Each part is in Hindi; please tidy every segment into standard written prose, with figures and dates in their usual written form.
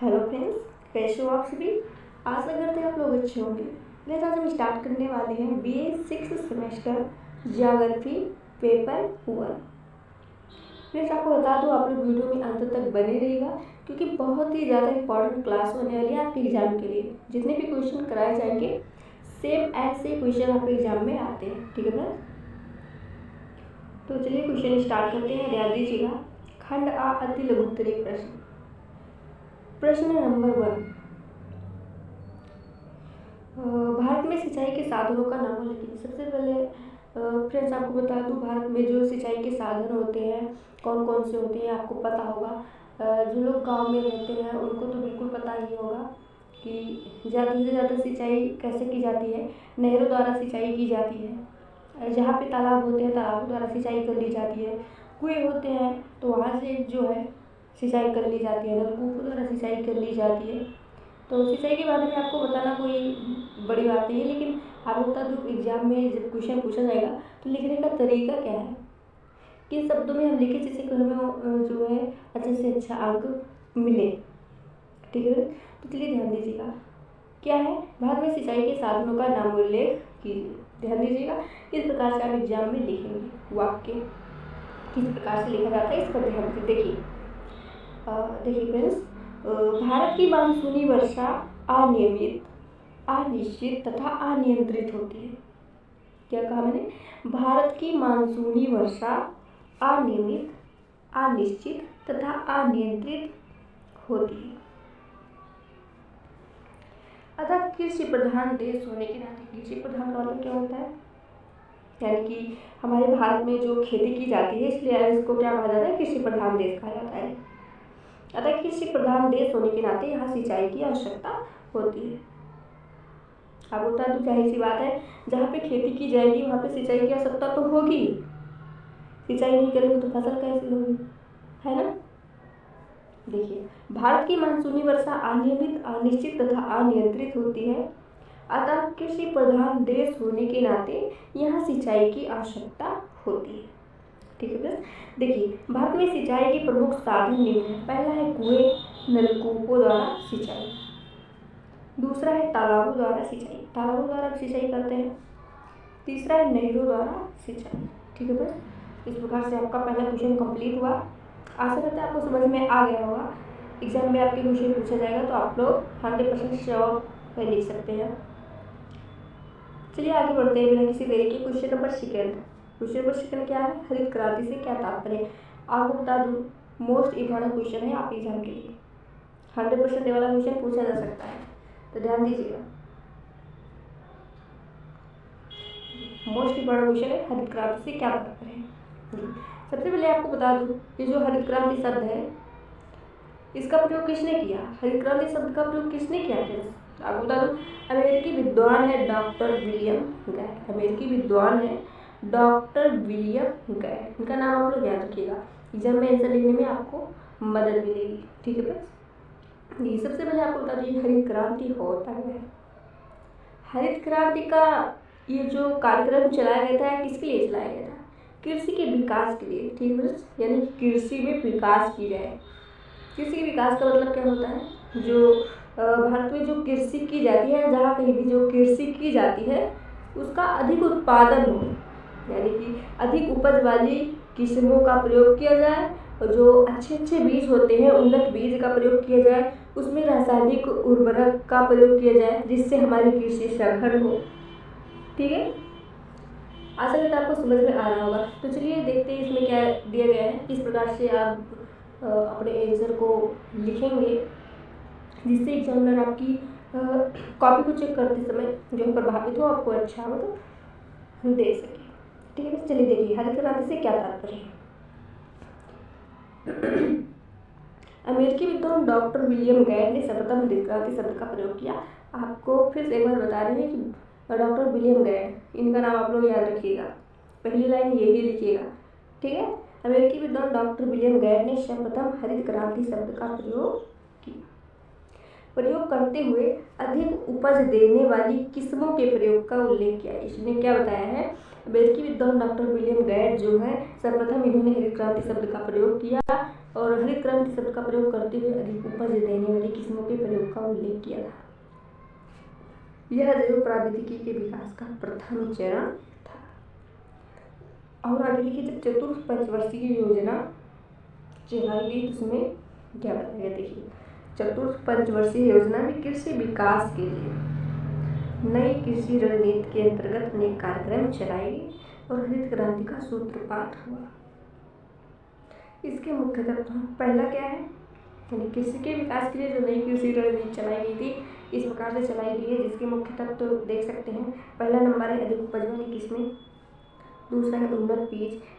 हेलो फ्रेंड्स, कैसे हो आप सभी। आशा करते हैं आप लोग अच्छे होंगे। फ्रेंड्स, आज हम स्टार्ट करने वाले हैं BA 6th semester geography paper 1। Friends, आपको बता दूं आप लोग वीडियो में अंत तक बने रहिएगा क्योंकि बहुत ही ज़्यादा इंपॉर्टेंट क्लास होने वाली है आपके एग्जाम के लिए। जितने भी क्वेश्चन कराए जाएंगे सेम ऐसे क्वेश्चन आपके एग्जाम में आते हैं। ठीक है फ्रेंड्स, तो चलिए क्वेश्चन स्टार्ट करते हैं। ध्यान दीजिएगा। खंड आ अति लघुत्तरीय प्रश्न। प्रश्न नंबर 1, भारत में सिंचाई के साधनों का नाम लिखिए। सबसे पहले फ्रेंड्स आपको बता दूं, भारत में जो सिंचाई के साधन होते हैं कौन कौन से होते हैं आपको पता होगा। जो लोग गांव में रहते हैं उनको तो बिल्कुल पता ही होगा कि ज़्यादा से ज़्यादा सिंचाई कैसे की जाती है। नहरों द्वारा सिंचाई की जाती है। जहाँ पे तालाब होते हैं तालाबों द्वारा सिंचाई कर ली जाती है। कुएँ होते हैं तो वहाँ से जो है सिंचाई कर ली जाती है। नलकूपों द्वारा सिंचाई कर ली जाती है। तो सिंचाई के बारे में आपको बताना कोई बड़ी बात नहीं है, लेकिन आपको बता दूँ एग्जाम में जब क्वेश्चन पूछा जाएगा तो लिखने का तरीका क्या है, किन शब्दों में हम लिखे जिससे कि हमें जो है अच्छे से अच्छा अंक मिले। ठीक है, तो चलिए ध्यान दीजिएगा। क्या है, भारत में सिंचाई के साधनों का नाम उल्लेख कीजिए। ध्यान दीजिएगा, किस प्रकार से आप एग्जाम में लिखेंगे वाक्य किस प्रकार से लिखा जाता है इस पर ध्यान से देखिए। देखिए फ्रेंड्स, भारत की मानसूनी वर्षा अनियमित, अनिश्चित तथा अनियंत्रित होती है। क्या कहा मैंने, भारत की मानसूनी वर्षा अनियमित, अनिश्चित तथा अनियंत्रित होती है। अतः कृषि प्रधान देश होने के नाते, कृषि प्रधान का मतलब क्या होता है, यानी कि हमारे भारत में जो खेती की जाती है इसलिए इसको क्या कहा जाता है, कृषि प्रधान देश कहा जाता है। अतः कृषि प्रधान देश होने के नाते यहाँ सिंचाई की आवश्यकता होती है। आप बता दूं जाहिर सी बात है, जहाँ पे खेती की जाएगी वहाँ पे सिंचाई की आवश्यकता तो होगी। सिंचाई नहीं करेंगे तो फसल कैसे होगी, है ना। देखिए, भारत की मानसूनी वर्षा अनियमित, अनिश्चित तथा अनियंत्रित होती है। अतः कृषि प्रधान देश होने के नाते यहाँ सिंचाई की आवश्यकता होती है। ठीक है बस, देखिए भारत में सिंचाई के प्रमुख साधन निम्न है। पहला है कुएं, नलकूपों द्वारा सिंचाई। दूसरा है तालाबों द्वारा सिंचाई, तालाबों द्वारा सिंचाई करते हैं। तीसरा है नहरों द्वारा सिंचाई। ठीक है बस, इस प्रकार से आपका पहला क्वेश्चन कंप्लीट हुआ। आशा करते हैं आपको समझ में आ गया होगा। एग्जाम में आपके क्वेश्चन पूछा जाएगा तो आप लोग 100% श्योर लिख सकते हैं। चलिए आगे बढ़ते हैं बिना किसी देरी के। Question number second. Question number second क्या है, हरित क्रांति से क्या तात्पर्य। आपको बता दूं मोस्ट इंपॉर्टेंट क्वेश्चन है आपके एग्जाम के लिए। 100% वाला क्वेश्चन पूछा जा सकता है, तो ध्यान दीजिएगा। मोस्ट इंपॉर्टेंट क्वेश्चन है, हरित क्रांति से क्या तात्पर्य है। सबसे पहले आपको बता दूं ये जो हरित क्रांति शब्द है इसका प्रयोग किसने किया। हरित क्रांति शब्द का प्रयोग किसने किया थे, आपको बता दूं अमेरिकी विद्वान है डॉक्टर विलियम गैट। अमेरिकी विद्वान है डॉक्टर विलियम गैट, इनका नाम आप लोग याद रखिएगा। एग्जाम में आंसर लिखने में आपको मदद मिलेगी। ठीक है बस, ये सबसे पहले आपको बता दीजिए हरित क्रांति होता है। हरित क्रांति का ये जो कार्यक्रम चलाया गया था किसके लिए चलाया गया था, कृषि के विकास के लिए। ठीक है, यानी कृषि में विकास की जाए। कृषि के विकास का मतलब क्या होता है, जो भारत में जो कृषि की जाती है, जहाँ कहीं भी जो कृषि की जाती है उसका अधिक उत्पादन हो, यानी कि अधिक उपज वाली किस्मों का प्रयोग किया जाए और जो अच्छे अच्छे बीज होते हैं उन्नत बीज का प्रयोग किया जाए, उसमें रासायनिक उर्वरक का प्रयोग किया जाए जिससे हमारी कृषि सघन हो। ठीक है, आशा करता है आपको समझ में आ रहा होगा। तो चलिए देखते हैं इसमें क्या दिया गया है, किस प्रकार से आप अपने आंसर को लिखेंगे जिससे एग्जामिनर आपकी कॉपी को चेक करते समय जो है प्रभावित हो, आपको अच्छा मतलब दे सके। ठीक है, चलिए देखिए हरित क्रांति से क्या तात्पर्य है। अमेरिकी विद्वान डॉक्टर विलियम गैट ने सर्वप्रथम हरित क्रांति शब्द का प्रयोग किया। आपको फिर से एक बार बता रहे हैं कि डॉक्टर विलियम गैट, इनका नाम आप लोग याद रखिएगा, पहली लाइन यही लिखिएगा। ठीक है, अमेरिकी विद्वान डॉक्टर विलियम गैट ने सर्वप्रथम हरित क्रांति शब्द का प्रयोग करते हुए अधिक उपज देने वाली किस्मों के प्रयोग का उल्लेख किया। इसने क्या बताया है अमेरिकी विद्वान डॉक्टर विलियम गैट जो है सर्वप्रथम इन्होंने हरित क्रांति शब्द का प्रयोग किया और हरित क्रांति शब्द का प्रयोग करते हुए अधिक उपज देने वाली किस्मों के प्रयोग का उल्लेख किया था। यह जैव प्रौद्योगिकी के विकास का प्रथम चरण था। और आगे देखिए, जब चतुर्थ पंचवर्षीय योजना चलाई गई उसमें क्या बताया गया, देखिए चतुर्थ पंचवर्षीय योजना में कृषि विकास के लिए नई कृषि रणनीति के अंतर्गत अनेक कार्यक्रम चलाए गए और हरित क्रांति का सूत्रपात हुआ। इसके मुख्य तत्व पहला क्या है, यानी कृषि के विकास के लिए जो नई कृषि रणनीति चलाई गई थी इस प्रकार से चलाई गई है, जिसके मुख्य तत्व तो देख सकते हैं। पहला नंबर है अधिक उपज वाली किस्में, दूसरा है उन्नत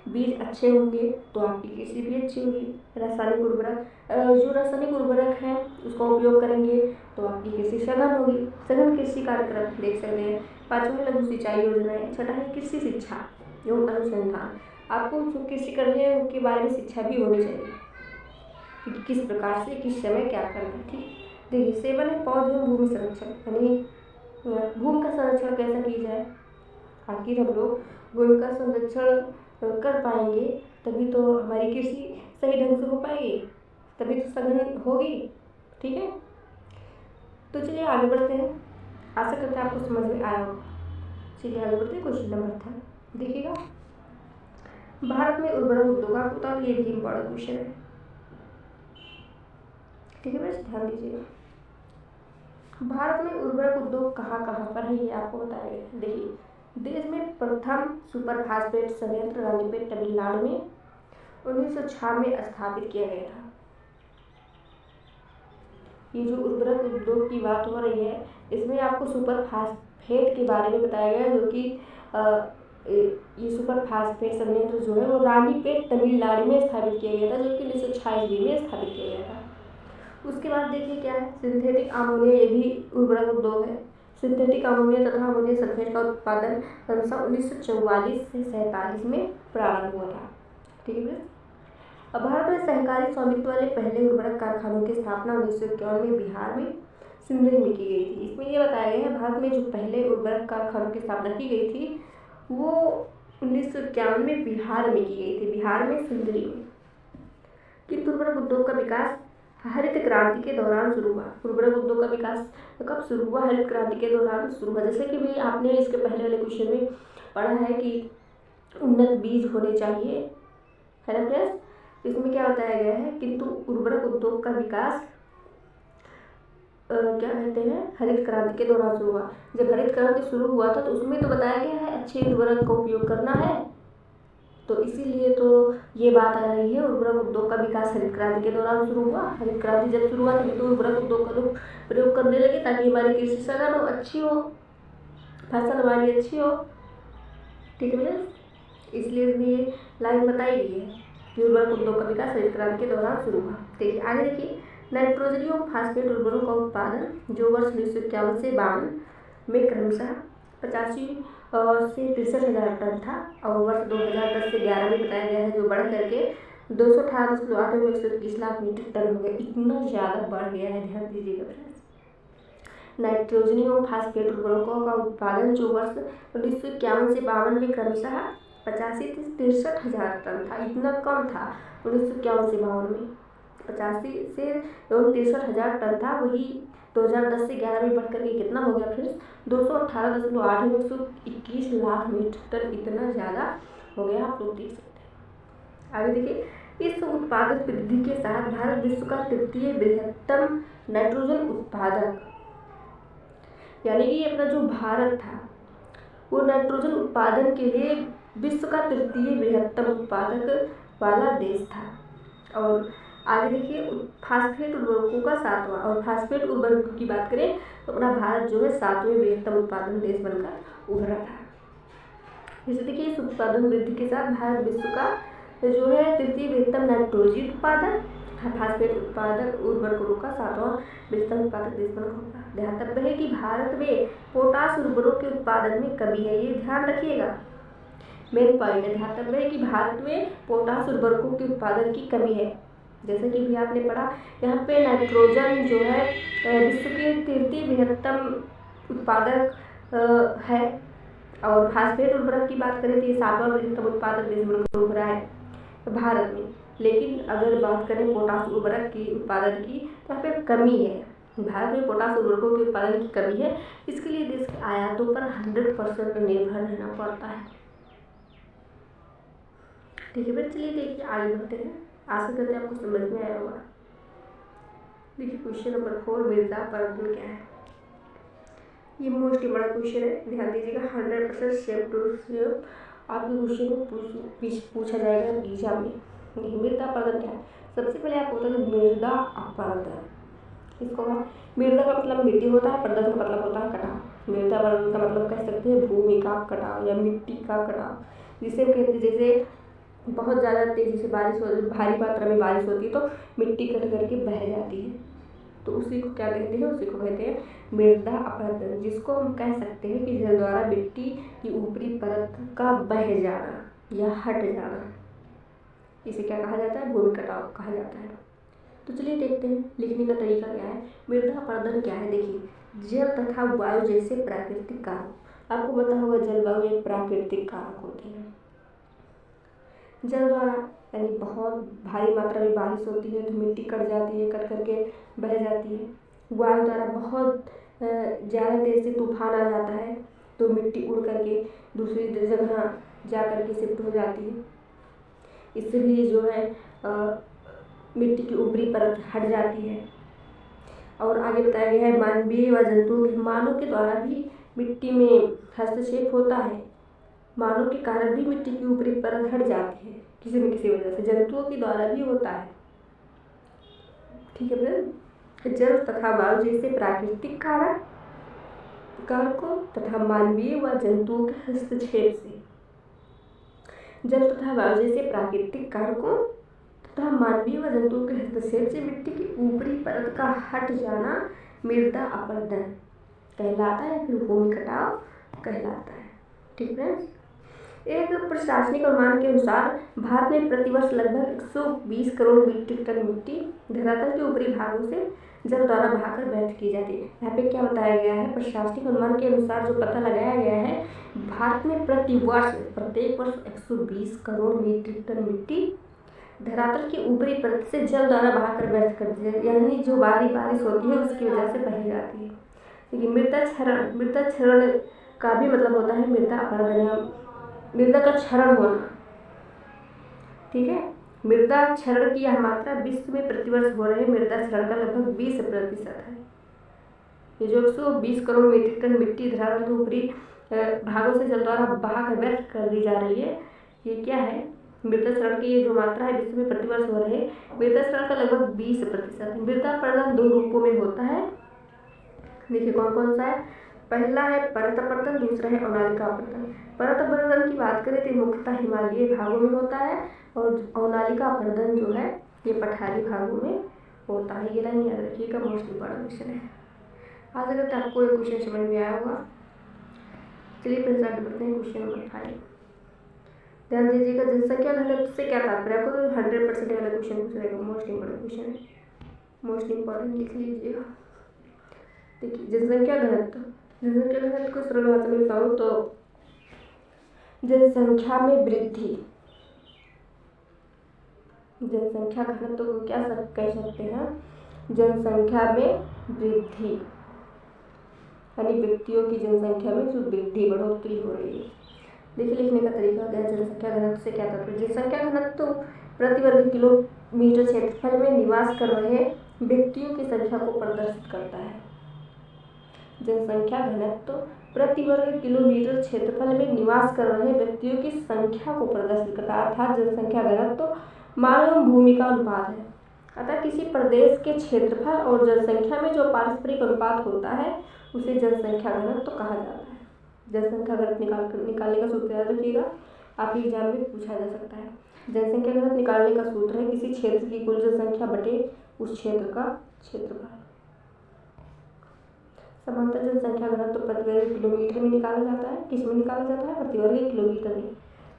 बीज अच्छे होंगे तो आपकी कृषि भी अच्छी होगी। रासायनिक उर्वरक, जो रासायनिक उर्वरक है उसका उपयोग करेंगे तो आपकी कृषि सघन होगी, सघन कृषि कार्यक्रम देख सकते हैं। पांचवा लघु सिंचाई योजना है। छठा है कृषि शिक्षा एवं अनुसंधान, आपको जो कृषि कर रहे हैं उनके बारे में शिक्षा भी होनी चाहिए कि किस प्रकार से किस समय क्या करना है। ठीक, देखिए सेवन है पौध एवं भूमि संरक्षण, यानी भूमि का संरक्षण कैसे किया जाए, आखिर हम लोग भूमि का संरक्षण कर पाएंगे तभी तो हमारी कृषि सही ढंग से हो पाएगी, तभी तो सघन होगी। ठीक है, तो चलिए आगे बढ़ते हैं। आशा करते हैं आपको समझ में आया होगा। चलिए आगे बढ़ते हैं। क्वेश्चन नंबर 3 देखिएगा, भारत में उर्वरक उद्योग का होता है, ये भी इम्पोर्टेंट क्वेश्चन है। ठीक है बस ध्यान दीजिएगा, भारत में उर्वरक उद्योग कहाँ कहाँ पर है ये आपको बताया गया। देखिए, देश में प्रथम सुपर फास्फेट संयंत्र रानीपेट तमिलनाडु में 1906 में स्थापित किया गया था। ये जो उर्वरक उद्योग की बात हो रही है इसमें आपको सुपर फास्फेट के बारे में बताया गया, जो कि ये सुपर फास्फेट संयंत्र जो है वो रानीपेट तमिलनाडु में स्थापित किया गया था, जो कि 1926 में स्थापित किया गया था। उसके बाद देखिए क्या है, सिंथेटिक अमोनिया, ये भी उर्वरक उद्योग है। सिंथेटिक अमोनिया तथा अमोनियम सल्फेट का उत्पादन क्रमशः 1944 से 1947 में प्रारंभ हुआ था। ठीक है, अब भारत में सहकारी स्वामित्व वाले पहले उर्वरक कारखानों की स्थापना 1951 में बिहार में सिंदरी में की गई थी। इसमें यह बताया गया है भारत में जो पहले उर्वरक कारखानों की स्थापना की गई थी वो 1951 में बिहार में की गई थी, बिहार में सिंदरी में। किंतु उर्वरक उद्योग का विकास हरित क्रांति के दौरान शुरू हुआ। उर्वरक उद्योग का विकास कब शुरू हुआ, हरित क्रांति के दौरान शुरू हुआ। जैसे कि भी आपने इसके पहले वाले क्वेश्चन में पढ़ा है कि उन्नत बीज होने चाहिए, है ना फ्रेंड्स। इसमें क्या बताया गया है, किंतु उर्वरक उद्योग का विकास क्या कहते हैं, हरित क्रांति के दौरान शुरू हुआ। जब हरित क्रांति शुरू हुआ था तो उसमें तो बताया गया है अच्छे उर्वरक का उपयोग करना है, तो इसीलिए तो ये बात आ रही है उर्वरक उद्योग का विकास हरित क्रांति के दौरान शुरू हुआ। हरित क्रांति जब शुरू हुआ तभी तो उर्वरक उद्योग का लोग प्रयोग करने लगे ताकि हमारी कृषि सघन हो, अच्छी हो, फसल हमारी अच्छी हो। ठीक है भैया, इसलिए इसमें लाइन बताई गई है कि उर्वरक उद्योग का विकास हरित क्रांति के दौरान शुरू हुआ। ठीक है, आगे देखिए, नाइट्रोजन और फास्फेट उर्वरकों का उत्पादन जो वर्ष 1951 से 52 में क्रमशः 85 से 63,000 टन था और वर्ष 2010 से 11 में बताया गया है जो बढ़ करके 218.8 में 121 लाख मीट्रिक टन हो गया। इतना ज़्यादा बढ़ गया है, ध्यान दीजिएगा फ्रेंड्स। नाइट्रोजन और फास्फेट उर्वरकों का उत्पादन जो वर्ष 1951 से 52 में क्रमशः 85 से 63,000 टन था, इतना कम था 1951 से 52 में 85 से एवं 63,000 टन था, वही 2010 से 11 में बढ़ करके कितना हो गया फिर 218.8 में 121 लाख मीट्रिक टन, इतना ज़्यादा हो गया, आप लोग देख सकते हैं। आगे देखिए, इस उत्पादक वृद्धि के साथ भारत विश्व का तृतीय बृहत्तम नाइट्रोजन उत्पादक, यानी कि अपना जो भारत था वो नाइट्रोजन उत्पादन के लिए विश्व का तृतीय बृहत्तम उत्पादक वाला देश था। और आगे देखिए, फास्फेट उर्वरकों का 7वां, और फास्फेट उर्वरकों की बात करें तो अपना भारत जो है 7वें बृहत्तम उत्पादन देश बनकर उभरा था। जैसे देखिए, इस उत्पादन वृद्धि के साथ भारत विश्व का जो है तृतीय बृहत्तम नाइट्रोजन उत्पादक, फास्फेट उत्पादक उर्वरकों का 7वां बृहत्तम उत्पादक देश बनकर उभरा। ध्यातव्य है कि भारत में पोटास उर्वरकों के उत्पादन में कमी है, ये ध्यान रखिएगा, मेन पॉइंट है। ध्यातव्य है कि भारत में पोटास उर्वरकों के उत्पादन की कमी है। जैसे कि भी आपने पढ़ा, यहाँ पे नाइट्रोजन जो है विश्व के तृतीय बृहत्तम उत्पादक है, और फास्फेट उर्वरक की बात करें तो ये 7वां बृहत्तम उत्पादक देश बनकर उभरा है भारत में। लेकिन अगर बात करें पोटास उर्वरक की उत्पादन की तो यहाँ पे कमी है। भारत में पोटास उर्वरकों के उत्पादन की कमी है। इसके लिए देश के आयातों पर 100% निर्भर रहना पड़ता है। ठीक है, फिर चलिए देखिए आगे बढ़ते हैं। आशा करते हैं आपको समझ में आया होगा। देखिए क्वेश्चन नंबर 4, मृदा अपरदन क्या है। ये मोस्ट बड़ा क्वेश्चन है, ध्यान दीजिएगा। 100% सेफ टू सेफ आपके क्वेश्चन को पूछा जाएगा एग्जाम में। मृदा अपरदन क्या है, सबसे पहले आपको बता दें मृदा अपरदन इसको मृदा का मतलब मिट्टी होता है, अपरदन का मतलब होता है कटाव। मृदा अपरदन का मतलब कह सकते हैं भूमि का कटाव या मिट्टी का कटाव, जिसे कहते हैं जैसे बहुत ज़्यादा तेज़ी से बारिश हो, भारी मात्रा में बारिश होती है तो मिट्टी कट करके बह जाती है, तो उसी को क्या कहते हैं, उसी को कहते हैं मृदा अपरदन, जिसको हम कह सकते हैं कि जल द्वारा मिट्टी की ऊपरी परत का बह जाना या हट जाना, इसे क्या कहा जाता है, भूमि कटाव कहा जाता है। तो चलिए देखते हैं लिखने का तरीका क्या है। मृदा अपरदन क्या है, देखिए जल तथा वायु जैसे प्राकृतिक कारक, आपको पता होगा जलवायु एक प्राकृतिक कारक होते हैं। जल द्वारा यानी बहुत भारी मात्रा में बारिश होती है तो मिट्टी कट जाती है, कट करके बह जाती है। वायु द्वारा बहुत ज़्यादा तेज से तूफान आ जाता है तो मिट्टी उड़ करके दूसरी जगह जा करके शिफ्ट हो जाती है। इससे भी जो है मिट्टी की ऊपरी परत हट जाती है। और आगे बताया गया है मानवीय व जंतुओं के, मानव के द्वारा भी मिट्टी में हस्तक्षेप होता है। मानव के कारण भी मिट्टी की ऊपरी परत हट जाती है किसी न किसी वजह से, जंतुओं के द्वारा भी होता है। ठीक है फ्रेंड, जल तथा वायु जैसे प्राकृतिक कारकों तथा मानवीय व जंतुओं के हस्तक्षेप से, जल तथा वायु जैसे प्राकृतिक कारकों तथा मानवीय व जंतुओं के हस्तक्षेप से मिट्टी की ऊपरी परत का हट जाना मृदा अपरदन कहलाता है, फिर भूमि कटाव कहलाता है। ठीक है, एक प्रशासनिक अनुमान के अनुसार भारत में प्रतिवर्ष लगभग 120 करोड़ मीट्रिक टन मिट्टी धरातल के ऊपरी भागों से जल द्वारा बहाकर व्यर्थ की जाती है। यहाँ पे क्या बताया गया है, प्रशासनिक अनुमान के अनुसार जो पता लगाया गया है, भारत में प्रत्येक वर्ष 120 करोड़ मीट्रिक टन मिट्टी धरातल की ऊपरी परत से जल द्वारा बहाकर व्यर्थ कर दी जाती है, यानी जो भारी बारिश होती है उसकी वजह से बह जाती है। देखिए मृदा क्षरण का भी मतलब होता है मृदा अपरदन, मृदा का क्षरण होना। ठीक है, मृदा क्षरण की यह मात्रा विश्व में प्रतिवर्ष हो रहे मृदा क्षरण का लगभग 20% है। ये जो 120 करोड़ मीट्रिक टन मिट्टी धरातल के ऊपरी भागों से जल द्वारा बहाकर व्यर्थ कर दी जा रही है, ये क्या है, मृदा क्षरण की ये जो मात्रा है विश्व में प्रतिवर्ष हो रहे मृदा क्षरण का लगभग 20% है। मृदा अपरदन 2 रूपों में होता है, देखिए कौन कौन सा है। पहला है परत अपरदन, दूसरा है अवनालिका अपरदन। परत अपरदन की बात करें तो मुख्यतः हिमालयी भागों में होता है और अवनालिका अपरदन जो है ये पठारी भागों में होता है। ये लाइन याद रखिएगा, मोस्ट इम्पोर्टेंट क्वेश्चन है। आज अगर आपको ये क्वेश्चन समझ में आया होगा। चलिए फिर स्टार्ट करते हैं क्वेश्चन नंबर 5। ध्यान दीजिएगा, जनसंख्या घनत्व से क्या तात्पर्य, आपको तो 100% वाला क्वेश्चन पूछ रहेगा, मोस्ट इम्पोर्टेंट क्वेश्चन है, मोस्ट इम्पोर्टेंट लिख लीजिएगा। देखिए जनसंख्या घनत्व को सरल भाषा में बताऊँ तो जनसंख्या में वृद्धि, जनसंख्या घनत्व को क्या कह सकते हैं, जनसंख्या में वृद्धि, यानी व्यक्तियों की जनसंख्या में जो वृद्धि बढ़ोतरी हो रही है। देखिए लिखने का तरीका क्या है, जनसंख्या घनत्व से क्या तात्पर्य, जनसंख्या घनत्व प्रति वर्ग किलोमीटर क्षेत्रफल में निवास कर रहे व्यक्तियों की संख्या को प्रदर्शित करता है। जनसंख्या घनत्व प्रति वर्ग किलोमीटर क्षेत्रफल में निवास कर रहे व्यक्तियों की संख्या को प्रदर्शित करता है, अर्थात जनसंख्या घनत्व मानव भूमि का अनुपात है। अतः किसी प्रदेश के क्षेत्रफल और जनसंख्या में जो पारस्परिक अनुपात होता है उसे जनसंख्या घनत्व कहा जाता है। जनसंख्या घनत्व निकालने का सूत्र याद रखिएगा, आपके एग्जाम में पूछा जा सकता है। जनसंख्या घनत्व निकालने का सूत्र है किसी क्षेत्र की कुल जनसंख्या बटे उस क्षेत्र का क्षेत्रफल। समांतर जनसंख्या घनत्व प्रति वर्ग किलोमीटर में निकाला जाता है, किस में निकाला जाता है, प्रति वर्ग किलोमीटर में।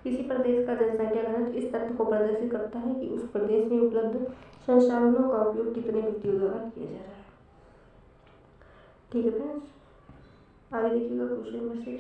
किसी प्रदेश का जनसंख्या घनत्व इस तथ्य को प्रदर्शित करता है कि उस प्रदेश में उपलब्ध संसाधनों का उपयोग कितने व्यक्तियों द्वारा किया जा रहा है। ठीक है फ्रेंड्स, आगे देखिएगा क्वेश्चन नंबर 6।